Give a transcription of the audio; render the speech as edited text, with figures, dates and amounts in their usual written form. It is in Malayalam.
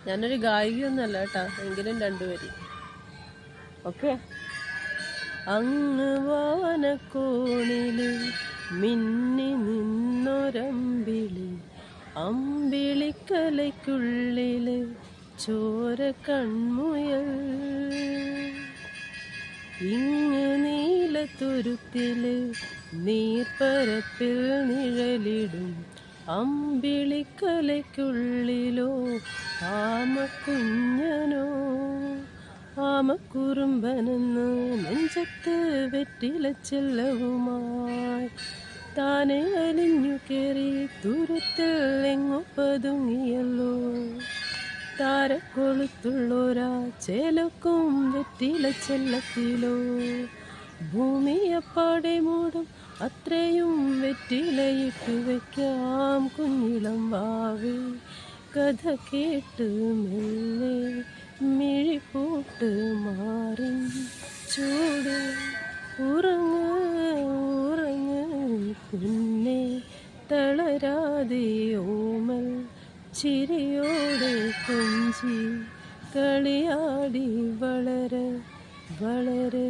ഞാനൊരു ഗായികയൊന്നുമല്ല കേട്ടാ, എങ്കിലും രണ്ടുപേര്. ഓക്കെ. അങ്ങ് വാനക്കോണില് മിന്നി നിന്നൊരമ്പിളി, അമ്പിളിക്കലയ്ക്കുള്ളില് ചോര കൺമുയൽ. ഇങ്ങ് നീലത്തുരുത്തില് നീർപ്പരപ്പിൽ നിഴലിടും അമ്പിളിക്കലയ്ക്കുള്ളിലോ ആമക്കുഞ്ഞനോ. ആമക്കുറുമ്പനെന്ന് നെഞ്ചത്ത് വെറ്റില ചെല്ലവുമായി താനെ അലിഞ്ഞു കയറി തുരുത്തിൽ എങ്ങു പതുങ്ങിയല്ലോ. താരക്കൊളുത്തുള്ളോരാ ചേലക്കും വെറ്റില ചെല്ലത്തിലോ. ഭൂമിയപ്പാടെ മൂടും അത്രയും വെറ്റിലയിട്ട് വയ്ക്കാം കുഞ്ഞിളം വാവേ. കഥ കേട്ട് മെല്ലെ മിഴിപ്പൂട്ട് മാറും ചൂട്. ഉറങ്ങ് ഉറങ്ങ് കുഞ്ഞേ, തളരാതെ ഓമൽ ചിരിയോടെ കൊഞ്ചി കളിയാടി വളര് വളര്.